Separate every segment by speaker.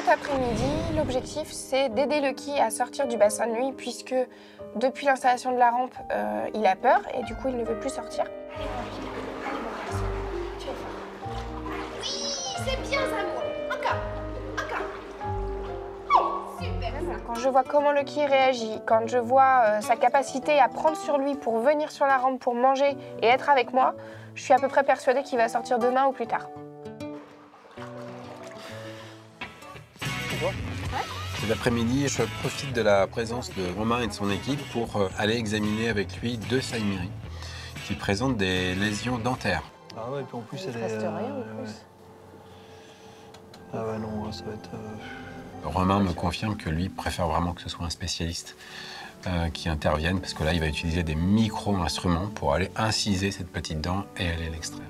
Speaker 1: cet après-midi, l'objectif c'est d'aider Lucky à sortir du bassin de nuit puisque depuis l'installation de la rampe, il a peur et du coup il ne veut plus sortir.
Speaker 2: Oui, c'est bien ça, moi. Encore. Super.
Speaker 1: Quand je vois comment Lucky réagit, quand je vois sa capacité à prendre sur lui pour venir sur la rampe pour manger et être avec moi, je suis à peu près persuadée qu'il va sortir demain ou plus tard.
Speaker 3: Cet après-midi, je profite de la présence de Romain et de son équipe pour aller examiner avec lui 2 Saïmiri qui présentent des lésions dentaires.
Speaker 4: Ah ouais, et puis en plus,
Speaker 1: Il ne reste rien en plus.
Speaker 4: Ouais. Ah ouais, non, ça va être...
Speaker 3: Romain me confirme que lui préfère vraiment que ce soit un spécialiste qui intervienne parce que là, il va utiliser des micro-instruments pour aller inciser cette petite dent et aller l'extraire.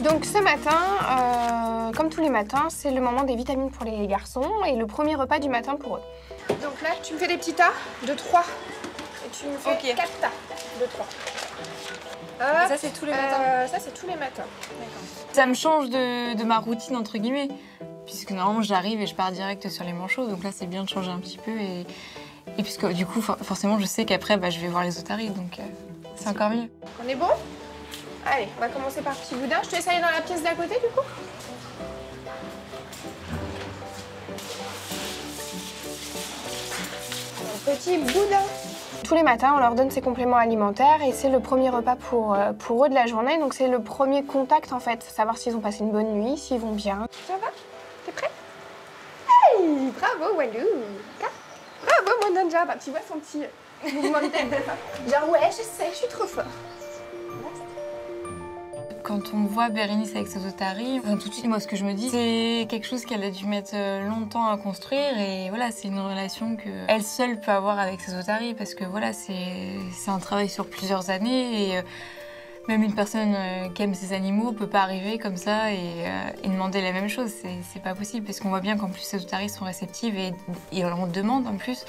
Speaker 1: Donc ce matin, comme tous les matins, c'est le moment des vitamines pour les garçons et le premier repas du matin pour eux. Donc là, tu me fais des petits tas de 3 et tu me fais 4 tas de 3.
Speaker 5: Ça, c'est tous les matins.
Speaker 1: Ça, c'est tous les matins.
Speaker 5: Ça me change de ma routine, entre guillemets, puisque normalement, j'arrive et je pars direct sur les manchots. Donc là, c'est bien de changer un petit peu. Et puisque du coup, forcément, je sais qu'après, je vais voir les otaries, donc c'est encore mieux.
Speaker 1: On est bon? Allez, on va commencer par petit boudin. Je te laisse aller dans la pièce d'à côté, du coup? Petit boudin. Tous les matins, on leur donne ces compléments alimentaires et c'est le premier repas pour eux de la journée. Donc c'est le premier contact en fait, savoir s'ils ont passé une bonne nuit, s'ils vont bien. Ça va? T'es prêt? Hey, bravo Walou. Bravo mon ninja. Bah, tu vois son petit mouvement de tête de fin. Genre ouais, je sais, je suis trop fort.
Speaker 5: Quand on voit Bérénice avec ses otaries, tout de suite, moi, ce que je me dis, c'est quelque chose qu'elle a dû mettre longtemps à construire. Et voilà, c'est une relation qu'elle seule peut avoir avec ses otaries. Parce que voilà, c'est un travail sur plusieurs années. Et même une personne qui aime ses animaux peut pas arriver comme ça et demander la même chose. C'est pas possible. Parce qu'on voit bien qu'en plus, ses otaries sont réceptives et on demande en plus.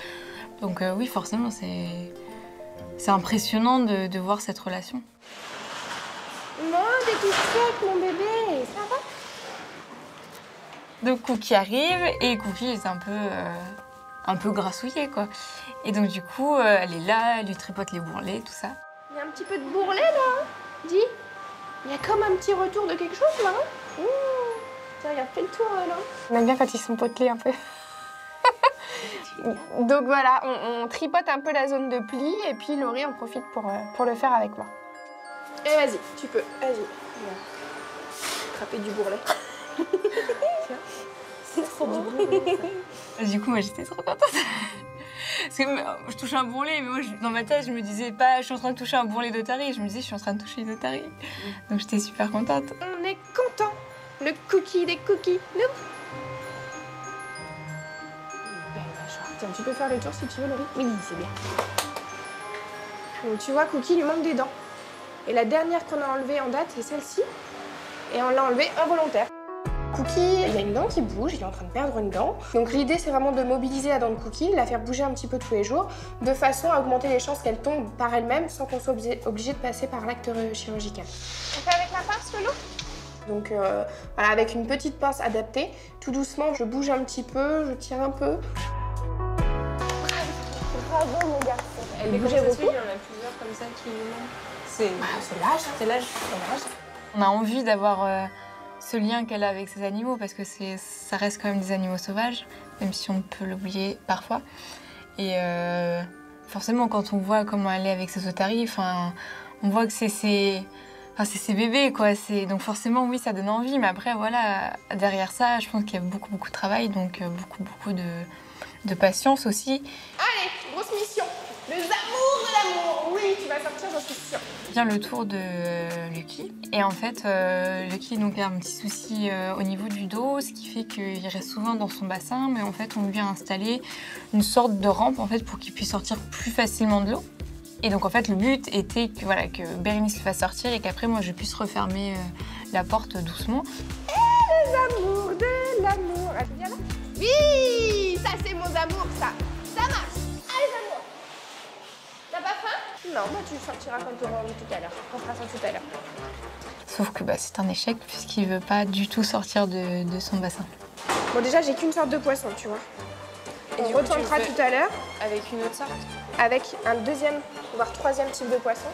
Speaker 5: Donc oui, forcément, c'est impressionnant de voir cette relation.
Speaker 1: Non, t'es tout sec, mon bébé, ça va?
Speaker 5: Donc Cookie arrive et Cookie est un peu grassouillée, quoi. Et donc du coup, elle est là, elle lui tripote les bourrelets, tout ça.
Speaker 1: Il y a un petit peu de bourrelet là, hein? Dis. Il y a comme un petit retour de quelque chose là, hein? Ouh. Tiens, regarde, fais le tour là. On aime bien quand ils sont potelés un peu. Donc voilà, on tripote un peu la zone de pli et puis Laurie en profite pour le faire avec moi. Et vas-y, tu peux, vas-y. Attraper du bourrelet. Tiens, c'est trop du bourrelet, ça.
Speaker 5: Du coup, moi, j'étais trop contente. Parce que je touche un bourrelet, mais moi, dans ma tête, je me disais pas, je suis en train de toucher un bourrelet d'otarie. Je me disais, je suis en train de toucher une otarie. Donc, j'étais super contente.
Speaker 1: On est content. Le cookie des cookies, nous. Tiens, tu peux faire le tour si tu veux, Laurie. Oui, c'est bien. Donc, tu vois, Cookie lui manque des dents. Et la dernière qu'on a enlevée en date, c'est celle-ci. Et on l'a enlevée involontaire. Cookie, il y a une dent qui bouge, il est en train de perdre une dent. Donc l'idée, c'est vraiment de mobiliser la dent de Cookie, de la faire bouger un petit peu tous les jours, de façon à augmenter les chances qu'elle tombe par elle-même sans qu'on soit obligé de passer par l'acte chirurgical. On fait avec la pince, Lolo? Donc voilà, avec une petite pince adaptée, tout doucement, je bouge un petit peu, je tire un peu. Bravo mon garçon. Elle bougeait beaucoup.
Speaker 5: Il y en a plusieurs comme ça qui nous manquent. C'est
Speaker 1: l'âge.
Speaker 5: C'est l'âge. On a envie d'avoir ce lien qu'elle a avec ses animaux parce que ça reste quand même des animaux sauvages, même si on peut l'oublier parfois. Et forcément, quand on voit comment elle est avec ses otaries, on voit que c'est ses bébés, quoi. Donc forcément, oui, ça donne envie. Mais après, voilà, derrière ça, je pense qu'il y a beaucoup de travail, donc beaucoup de patience aussi.
Speaker 1: Allez, grosse mission. Les amours de l'amour. Oui, tu vas sortir, j'en suis sûre.
Speaker 5: Vient le tour de Lucky. Et en fait, Lucky donc, a un petit souci au niveau du dos, ce qui fait qu'il reste souvent dans son bassin. Mais en fait, on lui a installé une sorte de rampe en fait, pour qu'il puisse sortir plus facilement de l'eau. Et donc en fait, le but était que Bérénice le fasse sortir et qu'après, moi, je puisse refermer la porte doucement.
Speaker 1: Et les amours de l'amour. Ah, c'est bien là? Oui, ça c'est mon amour, ça. Ça marche. Allez, amour. T'as pas faim? Non, bah tu sortiras quand tu auras envie tout à l'heure. On fera ça tout à l'heure.
Speaker 5: Sauf que c'est un échec puisqu'il veut pas du tout sortir de son bassin.
Speaker 1: Bon, déjà, j'ai qu'une sorte de poisson, tu vois. On retentera tout à l'heure.
Speaker 5: Avec une autre sorte?
Speaker 1: Avec un deuxième, voire troisième type de poisson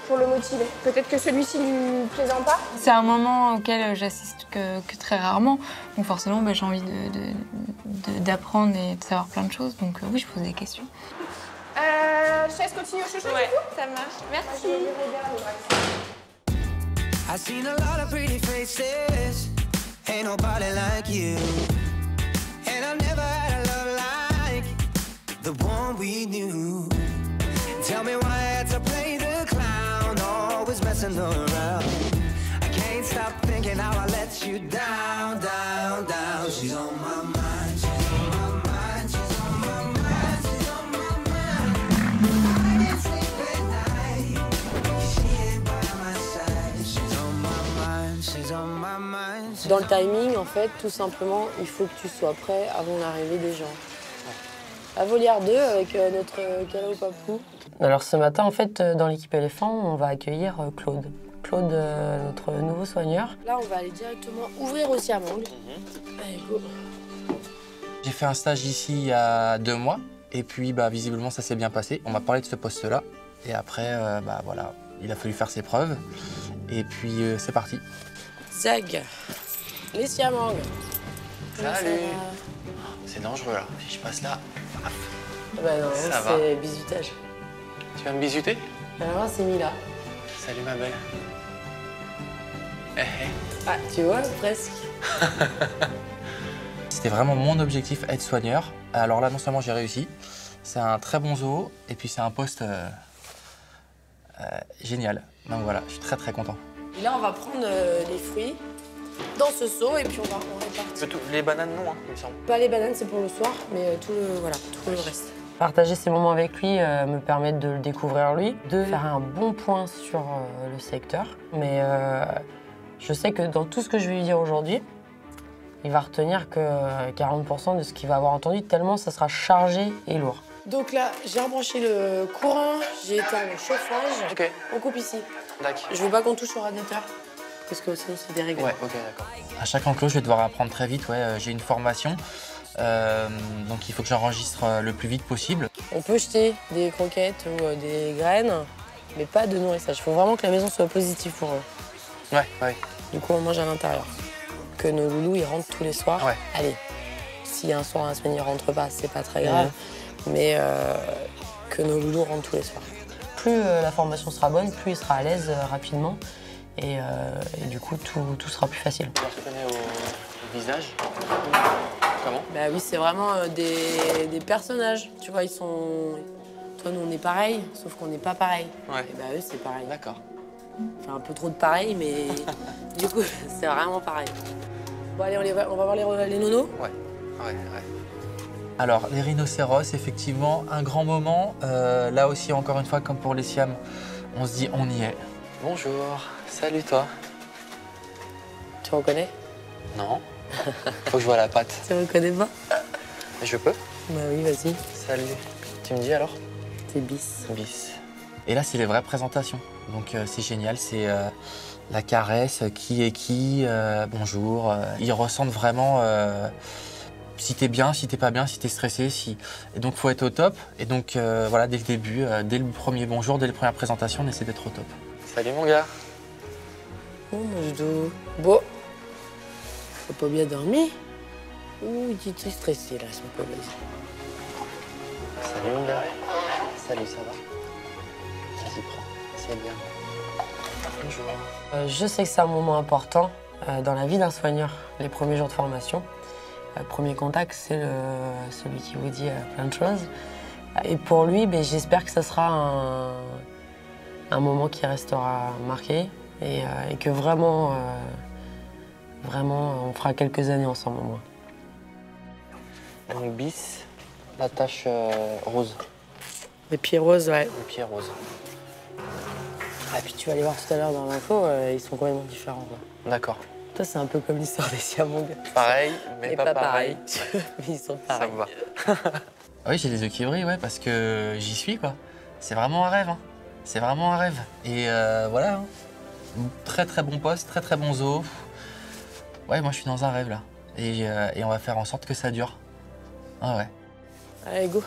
Speaker 1: pour le motiver. Peut-être que celui-ci lui plaisant pas.
Speaker 5: C'est un moment auquel j'assiste que très rarement. Donc forcément, j'ai envie d'apprendre et de savoir plein de choses. Donc oui, je pose des questions.
Speaker 1: Je te laisse continuer au chouchou,
Speaker 5: Ouais,
Speaker 1: du coup?
Speaker 5: ça marche. Merci.
Speaker 6: I've seen a lot of pretty faces, ain't nobody like you. And I've never had a love like the one we knew. Tell me why I had to play the clown, always messing around. I can't stop thinking how I let you down, down, down. She's on my mind, she's on my mind, she's on my mind, she's on my mind. I can't sleep at night, she ain't by my side. She's on my mind, she's on my mind.
Speaker 7: Dans le timing, en fait, tout simplement, il faut que tu sois prêt avant l'arrivée des gens. À Volière 2 avec notre Calo Papou. Alors ce matin, en fait, dans l'équipe éléphant, on va accueillir Claude. Claude, notre nouveau soigneur. Là, on va aller directement ouvrir au siamang. Allez, go.
Speaker 8: J'ai fait un stage ici il y a 2 mois. Et puis, visiblement, ça s'est bien passé. On m'a parlé de ce poste-là. Et après, voilà, il a fallu faire ses preuves. Et puis, c'est parti.
Speaker 7: Zag, les siamangs.
Speaker 8: Salut. C'est dangereux, là. Si je passe là, paf.
Speaker 7: Bah non,
Speaker 8: Ça
Speaker 7: c'est bisutage.
Speaker 8: Tu vas me bisuter?
Speaker 7: Alors là, c'est Mila.
Speaker 8: Salut, ma belle.
Speaker 7: Ah, tu vois, presque.
Speaker 8: C'était vraiment mon objectif, être soigneur. Alors là, non seulement j'ai réussi, c'est un très bon zoo, et puis c'est un poste génial. Donc voilà, je suis très content.
Speaker 7: Et là, on va prendre les fruits dans ce seau et puis on répartit.
Speaker 8: Les bananes, non, il me semble.
Speaker 7: Pas les bananes, c'est pour le soir, mais tout le reste. Partager ces moments avec lui me permet de le découvrir lui, de faire un bon point sur le secteur. Mais je sais que dans tout ce que je vais lui dire aujourd'hui, il va retenir que 40% de ce qu'il va avoir entendu, tellement ça sera chargé et lourd. Donc là, j'ai rebranché le courant, j'ai éteint le chauffage.
Speaker 8: Ok.
Speaker 7: On coupe ici.
Speaker 8: D'accord.
Speaker 7: Je veux pas qu'on touche au radiateur, parce que sinon c'est déréglé.
Speaker 8: Ouais, ok, d'accord. À chaque enclos, je vais devoir apprendre très vite. Ouais, j'ai une formation, donc il faut que j'enregistre le plus vite possible.
Speaker 7: On peut jeter des croquettes ou des graines, mais pas de nourrissage. Il faut vraiment que la maison soit positive pour eux.
Speaker 8: Ouais.
Speaker 7: Du coup, on mange à l'intérieur. Que nos loulous, ils rentrent tous les soirs.
Speaker 8: Ouais.
Speaker 7: Allez, si un soir, la semaine, ils rentrent pas, c'est pas très grave. Mais que nos loulous rentrent tous les soirs. Plus la formation sera bonne, plus il sera à l'aise rapidement. Et du coup, tout sera plus facile.
Speaker 8: On se connaît au visage. Comment?
Speaker 7: Bah oui, c'est vraiment des personnages. Tu vois, ils sont... Toi, nous, on est pareil, sauf qu'on n'est pas pareil.
Speaker 8: Ouais.
Speaker 7: Et bah eux, c'est pareil.
Speaker 8: D'accord.
Speaker 7: Enfin, un peu trop de pareil, mais du coup, c'est vraiment pareil. Bon, allez, on va voir les nonos.
Speaker 8: Ouais. Alors, les rhinocéros, effectivement, un grand moment. Là aussi, encore une fois, comme pour les siams, on se dit on y est. Bonjour, salut toi.
Speaker 7: Tu reconnais?
Speaker 8: Non, faut que je vois la patte.
Speaker 7: Tu reconnais pas?
Speaker 8: Je peux?
Speaker 7: Bah oui, vas-y.
Speaker 8: Salut. Tu me dis alors?
Speaker 7: C'est bis.
Speaker 8: Bis. Et là, c'est les vraies présentations. Donc, c'est génial. C'est la caresse, qui est qui, bonjour. Ils ressentent vraiment si t'es bien, si t'es pas bien, si t'es stressé. Et donc, faut être au top. Et donc, voilà, dès le début, dès le premier bonjour, dès la première présentation, on essaie d'être au top. Salut mon gars.
Speaker 7: Oh, mon doux. Bon. T'as pas bien dormi? Ouh, il est stressé là, son pauvre.
Speaker 8: Salut mon gars. Salut, ça va? Vas-y, prends. C'est bien. Bonjour.
Speaker 7: Je sais que c'est un moment important dans la vie d'un soigneur, les premiers jours de formation. Premier contact, c'est celui qui vous dit plein de choses. Et pour lui, j'espère que ce sera un moment qui restera marqué et que vraiment, on fera quelques années ensemble au moins.
Speaker 8: Donc bis, la tache rose.
Speaker 7: Les pieds roses, ouais.
Speaker 8: Les pieds roses.
Speaker 7: Ah, puis tu vas aller voir tout à l'heure dans l'info, ils sont complètement différents.
Speaker 8: D'accord.
Speaker 7: Toi, c'est un peu comme l'histoire des siens, mon gars.
Speaker 8: Pareil, mais
Speaker 7: Et
Speaker 8: pas pareil.
Speaker 7: Mais ils sont pareils.
Speaker 8: Ça me va. Oui, j'ai les yeux qui brillent, ouais, parce que j'y suis, quoi. C'est vraiment un rêve, hein. C'est vraiment un rêve. Et voilà, hein. Très très bon poste, très très bon zoo. Ouais, moi je suis dans un rêve, là. Et on va faire en sorte que ça dure. Ah ouais.
Speaker 7: Allez, go.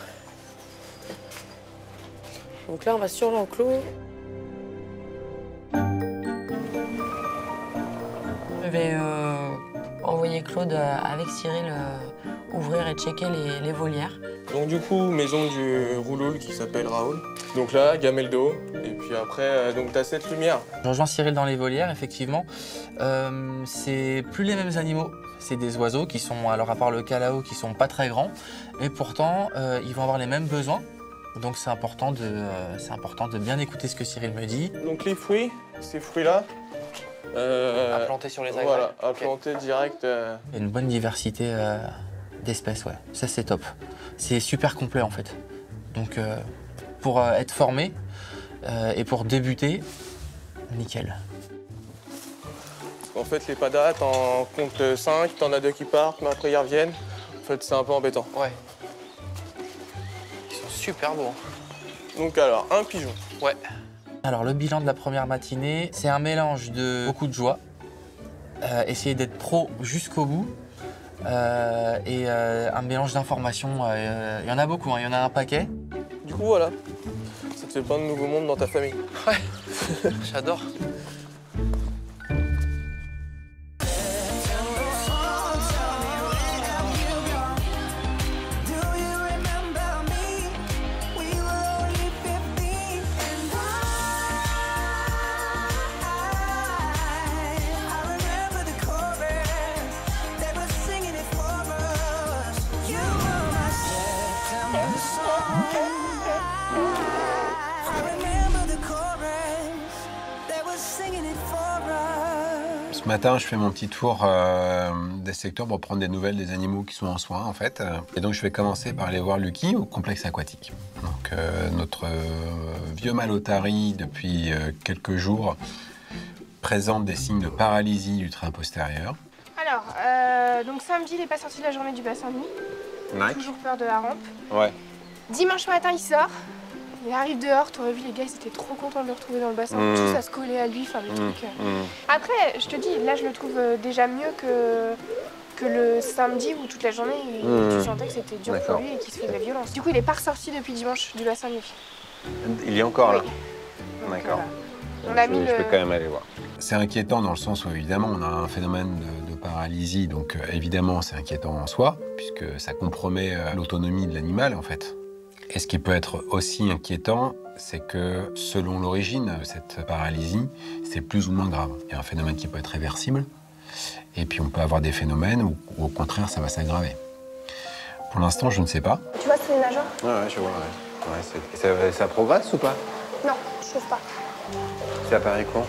Speaker 7: Donc là, on va sur l'enclos. Je vais envoyer Claude avec Cyril ouvrir et checker les volières.
Speaker 9: Donc du coup, maison du rouloul qui s'appelle Raoul. Donc là, gameldo. Et puis après, donc t'as cette lumière.
Speaker 8: Je rejoins Cyril dans les volières, effectivement. C'est plus les mêmes animaux. C'est des oiseaux qui sont, alors à part le calao, qui sont pas très grands. Et pourtant, ils vont avoir les mêmes besoins. Donc c'est important de bien écouter ce que Cyril me dit.
Speaker 9: Donc les fruits, ces fruits-là.
Speaker 8: À planter sur les agrès.
Speaker 9: Voilà, à
Speaker 8: Okay.
Speaker 9: planter direct.
Speaker 8: Il y a une bonne diversité d'espèces, ouais. Ça, c'est top. C'est super complet, en fait. Donc, pour être formé et pour débuter, nickel.
Speaker 9: En fait, les padas, t'en comptes 5, t'en as 2 qui partent, mais après ils reviennent. En fait, c'est un peu embêtant.
Speaker 8: Ouais. Ils sont super beaux.
Speaker 9: Donc alors, un pigeon.
Speaker 8: Ouais. Alors, le bilan de la première matinée, c'est un mélange de beaucoup de joie, essayer d'être pro jusqu'au bout, et un mélange d'informations. Il y en a beaucoup, hein, il y en a un paquet.
Speaker 9: Du coup, voilà. Ça te fait plein de nouveaux mondes dans ta famille.
Speaker 8: Ouais, j'adore.
Speaker 3: Ce matin, je fais mon petit tour des secteurs pour prendre des nouvelles des animaux qui sont en soins, en fait. Et donc, je vais commencer par aller voir Lucky au complexe aquatique. Donc, notre vieux Malotari, depuis quelques jours, présente des signes de paralysie du train postérieur.
Speaker 1: Alors, donc samedi, il n'est pas sorti de la journée du bassin de nuit. Toujours peur de la rampe.
Speaker 3: Ouais.
Speaker 1: Dimanche matin, il sort. Il arrive dehors, t'aurais vu, les gars, ils étaient trop contents de le retrouver dans le bassin. Tous à se coller à lui, enfin le truc. Après, je te dis, là, je le trouve déjà mieux que le samedi où toute la journée, tu sentais que c'était dur pour lui et qu'il se faisait violence. Du coup, il n'est pas ressorti depuis dimanche du bassin de nuit.
Speaker 3: Il est encore là.
Speaker 1: Donc,
Speaker 3: D'accord.
Speaker 1: On a mis
Speaker 3: Je peux quand même aller voir. C'est inquiétant dans le sens où, évidemment, on a un phénomène de paralysie. Donc, évidemment, c'est inquiétant en soi, puisque ça compromet l'autonomie de l'animal, en fait. Et ce qui peut être aussi inquiétant, c'est que selon l'origine, cette paralysie, c'est plus ou moins grave. Il y a un phénomène qui peut être réversible, et puis on peut avoir des phénomènes où au contraire, ça va s'aggraver. Pour l'instant, je ne sais pas.
Speaker 1: Tu vois, c'est les nageurs?
Speaker 3: Ouais, je vois. Ça progresse ou pas?
Speaker 1: Non, je trouve pas.
Speaker 3: Ça apparaît quand?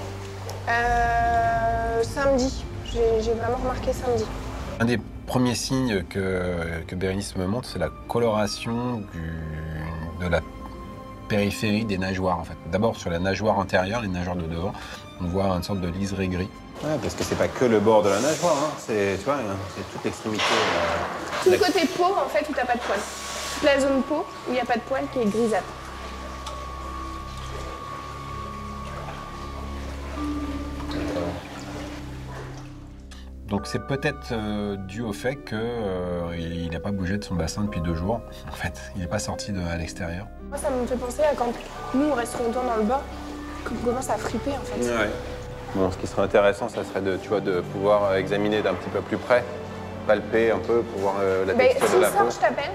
Speaker 1: Samedi. J'ai vraiment remarqué samedi.
Speaker 3: Un des premiers signes que Bérénice me montre, c'est la coloration de la périphérie des nageoires, en fait. D'abord, sur la nageoire antérieure, les nageoires de devant, on voit une sorte de liseré gris.
Speaker 10: Ouais, parce que c'est pas que le bord de la nageoire, hein. C'est, tu vois, c'est toute l'extrémité.
Speaker 1: Tout le côté peau, en fait, où t'as pas de poils. Toute la zone peau, où il n'y a pas de poils, qui est grisâtre.
Speaker 3: Donc c'est peut-être dû au fait qu'il n'a pas bougé de son bassin depuis 2 jours. En fait, il n'est pas sorti à l'extérieur.
Speaker 1: Moi, ça me fait penser à quand nous, on reste longtemps dans le bain, qu'on commence à friper, en fait.
Speaker 10: Ouais. Bon, ce qui serait intéressant, ça serait de pouvoir examiner d'un petit peu plus près, palper un peu pour voir la texture de la peau.
Speaker 1: S'il sort, je t'appelle.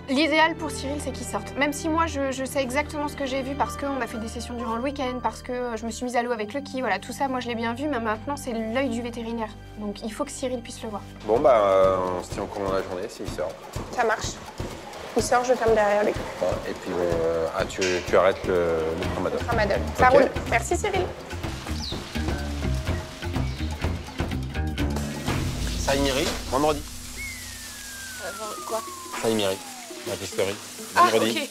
Speaker 2: L'idéal pour Cyril, c'est qu'il sorte. Même si moi, je sais exactement ce que j'ai vu parce qu'on a fait des sessions durant le week-end, parce que je me suis mise à l'eau avec Lucky, voilà, tout ça, moi, je l'ai bien vu, mais maintenant, c'est l'œil du vétérinaire. Donc, il faut que Cyril puisse le voir.
Speaker 10: Bon, bah, on se tient au courant dans la journée s'il sort.
Speaker 1: Ça marche. Il sort, je ferme derrière lui.
Speaker 10: Et puis, tu arrêtes le tramadol.
Speaker 1: Le tramadol. Ça roule. Merci, Cyril.
Speaker 10: Saïmiri, vendredi.
Speaker 1: Quoi?
Speaker 10: Saïmiri, la pisterie.
Speaker 1: Ah,
Speaker 10: Vendredi.
Speaker 1: ok.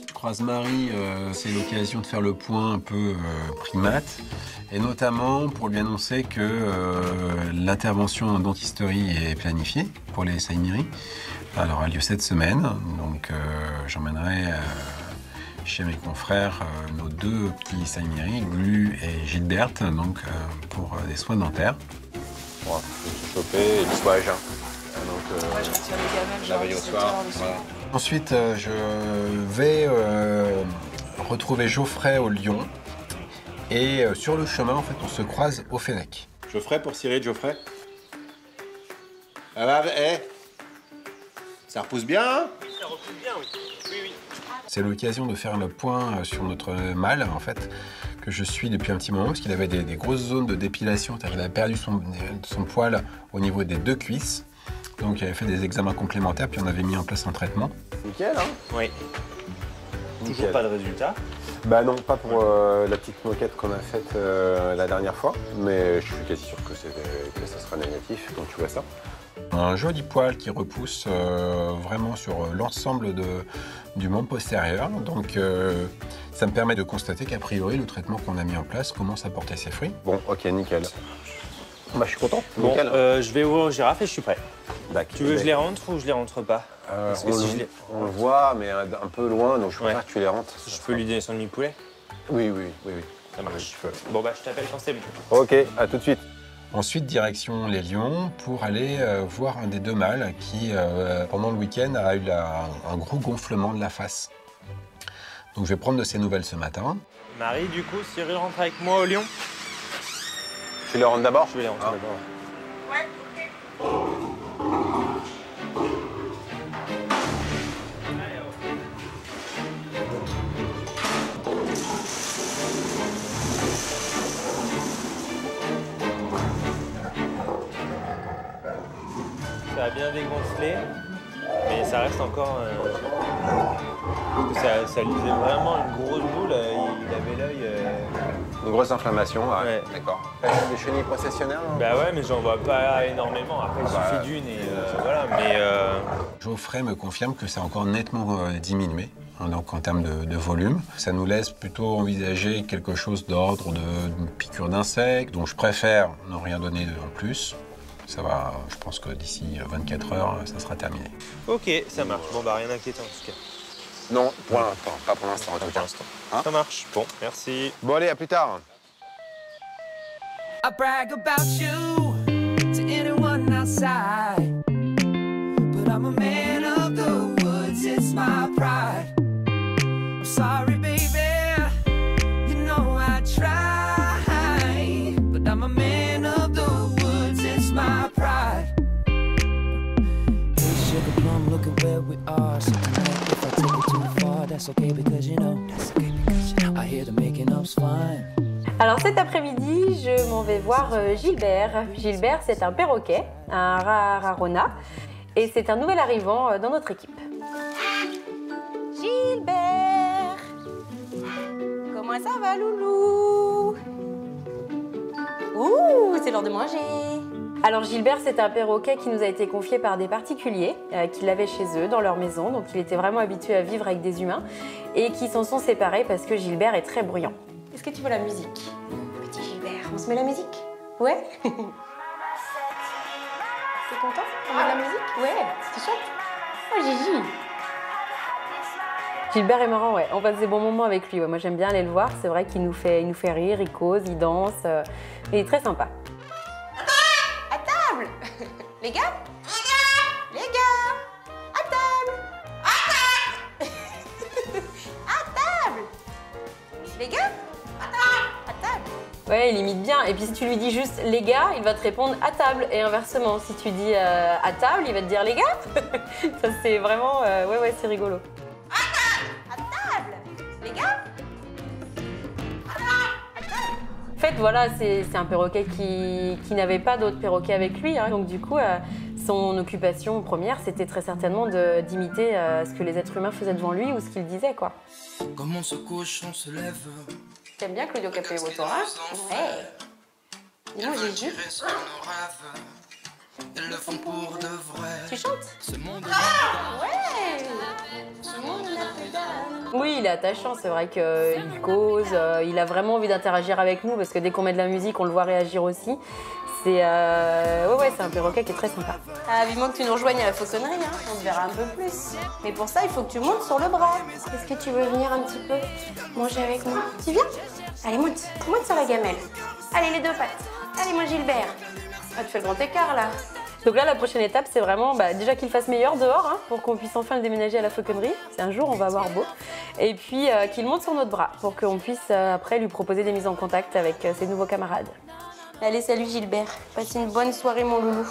Speaker 3: Je croise Marie, c'est l'occasion de faire le point un peu primate, et notamment pour lui annoncer que l'intervention en dentisterie est planifiée pour les Saïmiri. Elle aura lieu cette semaine, donc j'emmènerai chez mes confrères nos 2 petits Saïmiri, Glu et Gilberte, donc pour des soins dentaires.
Speaker 10: Ouais, choper et du soin à jeun. Donc,
Speaker 5: je retire les gamelles,
Speaker 10: la veille au soir. Voilà.
Speaker 3: Ensuite, je vais retrouver Geoffrey au Lyon. Et sur le chemin, en fait, on se croise au Fennec.
Speaker 10: Geoffrey pour Cyril, Geoffrey. Ah bah, ça repousse bien, hein?
Speaker 11: Ça repousse bien, oui. Oui.
Speaker 3: C'est l'occasion de faire le point sur notre mâle, en fait, que je suis depuis un petit moment, parce qu'il avait des grosses zones de dépilation, c'est-à-dire qu'il avait perdu son poil au niveau des 2 cuisses. Donc il avait fait des examens complémentaires, puis on avait mis en place un traitement.
Speaker 10: Nickel, hein?
Speaker 11: Oui.
Speaker 10: Nickel.
Speaker 11: Toujours pas de résultat?
Speaker 10: Bah non, pas pour la petite moquette qu'on a faite la dernière fois, mais je suis quasi sûr que ça sera négatif, donc tu vois ça.
Speaker 3: Un joli poil qui repousse vraiment sur l'ensemble du membre postérieur, donc ça me permet de constater qu'a priori le traitement qu'on a mis en place commence à porter ses fruits.
Speaker 10: Bon, ok, nickel. Bah, je suis content.
Speaker 11: Bon,
Speaker 10: Nickel.
Speaker 11: je vais ouvrir aux girafes et je suis prêt. Tu veux que je les rentre ou je les rentre pas?
Speaker 10: On le voit, mais un peu loin, donc je préfère que tu les rentres.
Speaker 11: Je peux lui donner son demi-poulet?
Speaker 10: Oui.
Speaker 11: Ça marche. Bon, bah, je t'appelle quand c'est bon.
Speaker 10: Ok, à tout de suite.
Speaker 3: Ensuite, direction les Lions pour aller voir un des 2 mâles qui, pendant le week-end, a eu un gros gonflement de la face. Donc je vais prendre de ses nouvelles ce matin.
Speaker 11: Marie, du coup, Cyril rentre avec moi au Lyon?
Speaker 10: Tu les rentres d'abord?
Speaker 11: Je vais les rentrer d'abord.
Speaker 1: Ouais,
Speaker 11: Ça a bien dégonflé, mais ça reste encore... ça lui faisait vraiment une grosse boule, il avait l'œil...
Speaker 10: Une grosse inflammation,
Speaker 11: ouais.
Speaker 10: D'accord. Des chenilles processionnaires?
Speaker 11: Bah ouais, mais j'en vois pas énormément. Après, il suffit d'une et voilà, mais...
Speaker 3: Geoffrey me confirme que c'est encore nettement diminué, hein, donc en termes de volume. Ça nous laisse plutôt envisager quelque chose d'ordre de piqûre d'insectes, donc je préfère ne rien donner en plus. Ça va, je pense que d'ici 24 heures, ça sera terminé.
Speaker 11: Ok, ça marche. Bon, bah rien d'inquiétant en tout cas.
Speaker 10: Non, pour l'instant, pas pour l'instant en tout cas.
Speaker 11: Hein? Ça marche. Bon, merci.
Speaker 10: Bon, allez, à plus tard.
Speaker 6: I brag about you to anyone outside, but I'm a man of the woods, it's my pride. I'm sorry, baby, you know I try, but I'm a man of the woods, it's my pride. Hey, sugar plum, look at where we are. So tonight, if I take it too far, that's okay because you know, I hear the making up's fine.
Speaker 12: Alors cet après-midi, je m'en vais voir Gilbert. Gilbert, c'est un perroquet, un rararona, et c'est un nouvel arrivant dans notre équipe. Gilbert! Comment ça va, loulou? Ouh, c'est l'heure de manger! Alors Gilbert, c'est un perroquet qui nous a été confié par des particuliers qui l'avaient chez eux, dans leur maison, donc il était vraiment habitué à vivre avec des humains, et qui s'en sont séparés parce que Gilbert est très bruyant. Est-ce que tu veux la musique? Petit Gilbert, on se met la musique? Ouais. T'es content? On met de la musique? Ouais, c'est chouette. Oh Gigi! Gilbert est marrant, ouais. On passe des bons moments avec lui. Ouais. Moi j'aime bien aller le voir. C'est vrai qu'il nous fait rire, il cause, il danse. Il est très sympa. À table! Les gars? Les gars! À table! À table! À table! Les gars? À table! Ouais, il imite bien. Et puis si tu lui dis juste les gars, il va te répondre à table. Et inversement, si tu dis à table, il va te dire les gars. Ça c'est vraiment... ouais, c'est rigolo. À table! Les gars? En fait, voilà, c'est un perroquet qui n'avait pas d'autres perroquets avec lui. Hein. Donc du coup, son occupation première, c'était très certainement d'imiter ce que les êtres humains faisaient devant lui ou ce qu'il disait, quoi.
Speaker 6: Comme on se couche, on se lève.
Speaker 12: T'aimes bien Claudio Capéo, toi, hein? Ouais. Dis-moi, Gigi.
Speaker 6: Ils le font pour de vrai.
Speaker 12: Tu chantes?
Speaker 6: Ce monde
Speaker 12: ouais. Oui, il est attachant, c'est vrai qu'il cause, il a vraiment envie d'interagir avec nous parce que dès qu'on met de la musique, on le voit réagir aussi. C'est ouais, c'est un perroquet qui est très sympa. Ah, vivement que tu nous rejoignes à la fauconnerie, hein. On te verra un peu plus. Mais pour ça, il faut que tu montes sur le bras. Est-ce que tu veux venir un petit peu manger avec moi? Tu viens? Allez, monte sur la gamelle. Allez, les deux pattes. Allez, moi Gilbert. Ah, tu fais le grand écart là. Donc là, la prochaine étape, c'est vraiment déjà qu'il fasse meilleur dehors, hein, pour qu'on puisse enfin le déménager à la fauconnerie. C'est un jour, on va avoir beau. Et puis qu'il monte sur notre bras pour qu'on puisse après lui proposer des mises en contact avec ses nouveaux camarades. Allez, salut Gilbert. Passe une bonne soirée, mon loulou.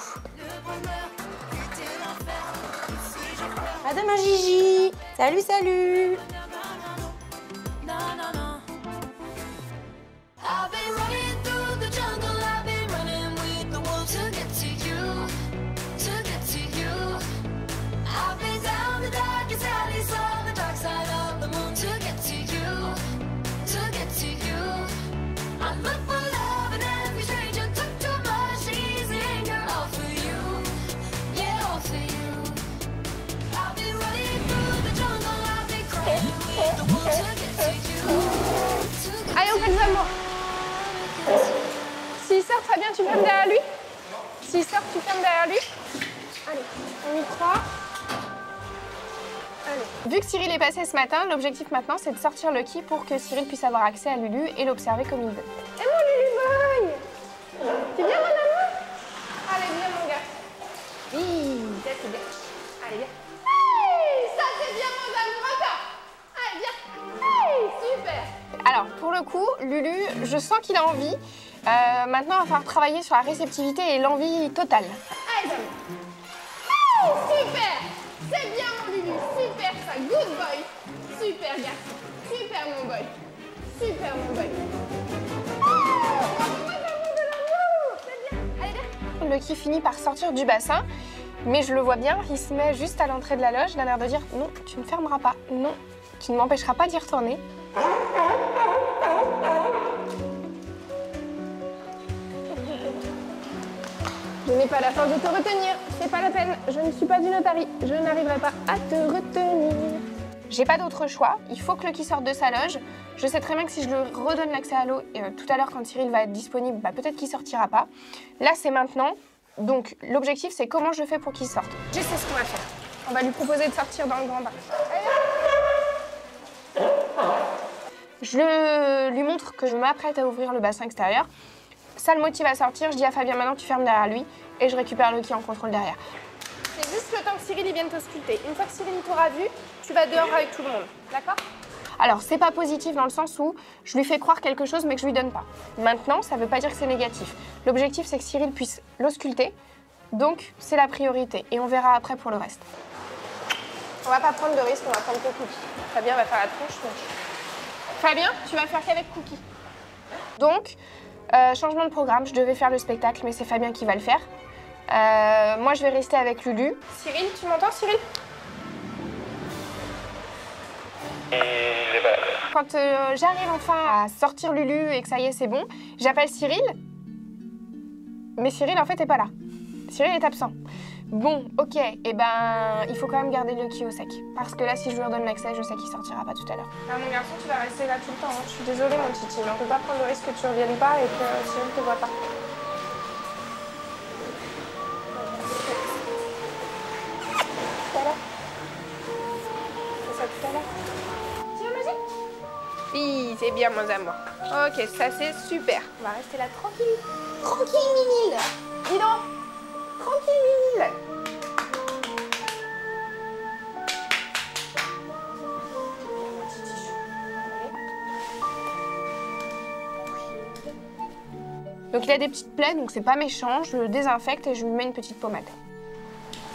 Speaker 12: À demain, Gigi. Salut, salut.
Speaker 1: Allez, on fait les amours. S'il sort, Fabien, tu fermes derrière lui. S'il sort, tu fermes derrière lui. Allez, on y croit. Allez.
Speaker 2: Vu que Cyril est passé ce matin, l'objectif maintenant, c'est de sortir Lucky pour que Cyril puisse avoir accès à Lulu et l'observer comme il veut.
Speaker 1: Et mon Lulu boy! T'es bien, mon amour? Allez, viens, mon gars. Oui, c'est bien. Allez, viens. Hey, ça, c'est bien, mon amour, encore. Allez, viens. Hey, super.
Speaker 2: Alors, pour le coup, Lulu, je sens qu'il a envie. Maintenant, il va falloir travailler sur la réceptivité et l'envie totale.
Speaker 1: Allez, amour. Hey, super. C'est bien, mon Lulu. Super, ça. Good boy. Super, garçon. Super, mon boy. Super, mon boy.
Speaker 2: Lucky finit par sortir du bassin, mais je le vois bien, il se met juste à l'entrée de la loge, il a l'air de dire non, tu ne fermeras pas, non, tu ne m'empêcheras pas d'y retourner.
Speaker 1: Je n'ai pas la force de te retenir, c'est pas la peine, je ne suis pas du notari, je n'arriverai pas à te retenir.
Speaker 2: J'ai pas d'autre choix, il faut que Lucky sorte de sa loge. Je sais très bien que si je lui redonne l'accès à l'eau, tout à l'heure quand Cyril va être disponible, peut-être qu'il sortira pas. Là c'est maintenant, donc l'objectif c'est comment je fais pour qu'il sorte.
Speaker 1: Je sais ce qu'on va faire, on va lui proposer de sortir dans le grand bain.
Speaker 2: Je lui montre que je m'apprête à ouvrir le bassin extérieur. Ça le motive à sortir, je dis à Fabien maintenant tu fermes derrière lui et je récupère Lucky en contrôle derrière.
Speaker 1: C'est juste le temps que Cyril vienne t'ausculter. Une fois que Cyril t'aura vu, tu vas dehors avec tout le monde, d'accord?
Speaker 2: Alors, c'est pas positif dans le sens où je lui fais croire quelque chose mais que je lui donne pas. Maintenant, ça veut pas dire que c'est négatif. L'objectif, c'est que Cyril puisse l'ausculter, donc c'est la priorité. Et on verra après pour le reste.
Speaker 1: On va pas prendre de risque, on va prendre que Cookie. Fabien va faire la tronche, donc... Fabien, tu vas faire qu'avec Cookie.
Speaker 2: Donc, changement de programme, je devais faire le spectacle, mais c'est Fabien qui va le faire. Moi, je vais rester avec Lulu.
Speaker 1: Cyril, tu m'entends, Cyril?
Speaker 2: Quand j'arrive enfin à sortir Lulu et que ça y est, c'est bon, j'appelle Cyril. Mais Cyril, en fait, n'est pas là. Cyril est absent. Bon, ok, et ben, il faut quand même garder Lucky au sec. Parce que là, si je lui redonne l'accès, je sais qu'il sortira pas tout à l'heure.
Speaker 1: Ah, mon garçon, tu vas rester là tout le temps. Hein. Je suis désolée, mon titi, mais on peut pas prendre le risque que tu reviennes pas et que Cyril te voit pas. Oui, c'est bien, mon amour. Ok, ça c'est super. On va rester là tranquille. Tranquille, Minil. Dis donc. Tranquille, Minil.
Speaker 2: Donc il a des petites plaies, donc c'est pas méchant. Je le désinfecte et je lui mets une petite pommade.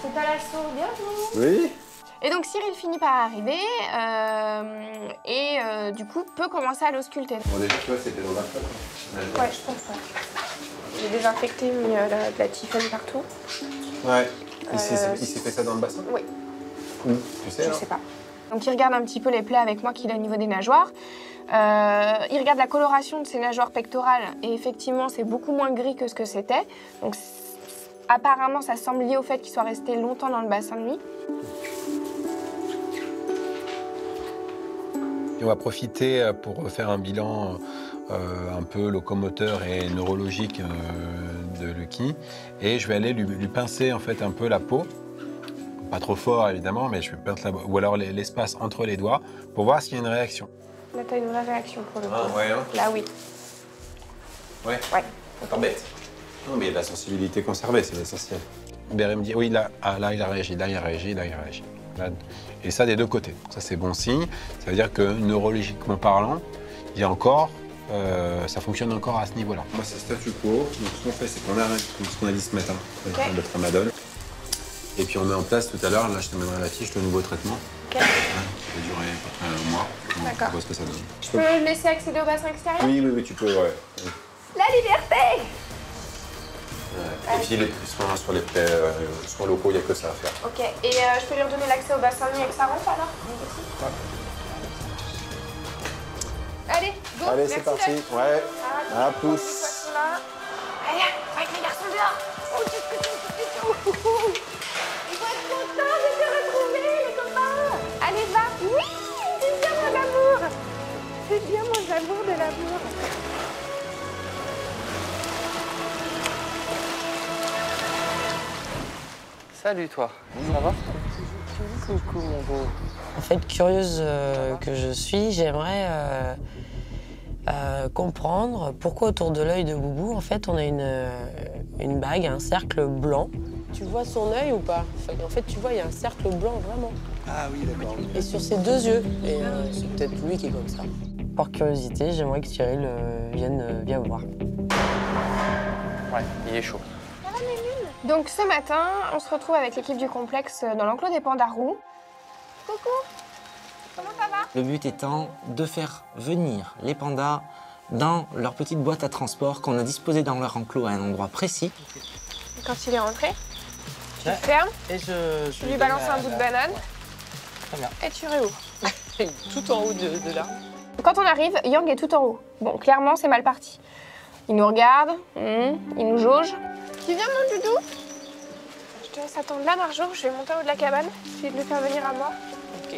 Speaker 2: C'est à l'assaut, bienvenue.
Speaker 10: Oui.
Speaker 2: Et donc Cyril finit par arriver du coup peut commencer à l'ausculter.
Speaker 10: Bon, déjà, toi, c'était dans la flotte.
Speaker 1: Ouais, je pense pas. J'ai désinfecté, mis de la typhone partout.
Speaker 10: Ouais. Il s'est fait ça dans le bassin?
Speaker 2: Oui.
Speaker 10: Où? Tu sais?
Speaker 2: Je sais pas. Donc il regarde un petit peu les plaies avec moi qu'il a au niveau des nageoires. Il regarde la coloration de ses nageoires pectorales et effectivement c'est beaucoup moins gris que ce que c'était. Donc apparemment ça semble lié au fait qu'il soit resté longtemps dans le bassin de nuit.
Speaker 3: On va profiter pour faire un bilan un peu locomoteur et neurologique de Lucky. Et je vais aller lui pincer en fait un peu la peau. Pas trop fort évidemment, mais je vais pincer ou alors l'espace entre les doigts pour voir s'il y a une réaction.
Speaker 1: Là, t'as une vraie réaction pour le coup.
Speaker 3: Ah, ouais, hein.
Speaker 1: Là, oui.
Speaker 3: Ouais.
Speaker 1: Ouais.
Speaker 3: Ça t'embête. Non, mais la sensibilité conservée, c'est l'essentiel. Béret me dit, oui, là, là, il a réagi, là, il a réagi, là, il a réagi. Là, et ça des deux côtés. Ça, c'est bon signe. Ça veut dire que neurologiquement parlant, il y a encore, ça fonctionne encore à ce niveau-là. Moi, c'est statu quo. Donc, ce qu'on fait, c'est qu'on arrête ce qu'on a dit ce matin, le tramadol. Et puis, on met en place tout à l'heure, là, je te mènerai la fiche, le nouveau traitement.
Speaker 1: Ok.
Speaker 3: Ça va durer à peu près un mois.
Speaker 1: D'accord.
Speaker 3: On voit ce que ça donne.
Speaker 1: Je peux le laisser accéder au bassin extérieur?
Speaker 3: Oui, tu peux, ouais.
Speaker 1: La liberté!
Speaker 3: Et puis, les sur les plaies, soins locaux, il n'y a que ça à faire.
Speaker 1: Ok. Et je peux lui redonner l'accès au bassin de nuit avec sa rampe alors? Allez, go!
Speaker 10: Allez, c'est parti. Ouais. À plus.
Speaker 1: Allez, on va avec les garçons dehors! Oh, qu'est-ce que c'est tout! Ils vont être contents de te retrouver, les copains! Allez, va! Oui! C'est bien mon amour! C'est bien mon amour de l'amour!
Speaker 8: Salut toi. Ça va? Coucou mon beau.
Speaker 7: En fait, curieuse que je suis, j'aimerais comprendre pourquoi autour de l'œil de Boubou, en fait, on a une bague, un cercle blanc. Tu vois son œil ou pas? En fait, tu vois, il y a un cercle blanc, vraiment.
Speaker 4: Ah oui, d'accord.
Speaker 7: Et sur ses deux yeux. Et c'est peut-être lui qui est comme ça. Par curiosité, j'aimerais que Cyril vienne voir.
Speaker 8: Ouais, il est chaud.
Speaker 2: Donc ce matin, on se retrouve avec l'équipe du complexe dans l'enclos des pandas roux. Coucou, comment ça va?
Speaker 13: Le but étant de faire venir les pandas dans leur petite boîte à transport qu'on a disposée dans leur enclos à un endroit précis.
Speaker 2: Et quand il est rentré, tu le fermes,
Speaker 13: et
Speaker 2: tu lui balances un bout de banane
Speaker 13: Très bien.
Speaker 2: et tu réouvres.
Speaker 7: Tout en haut de là.
Speaker 2: Quand on arrive, Yang est tout en haut. Bon, clairement, c'est mal parti. Il nous regarde, il nous jauge. Tu viens, mon doudou? Je te laisse attendre là, Marjo. Je vais monter en haut de la cabane. Essayer de le faire venir à moi.
Speaker 7: Ok.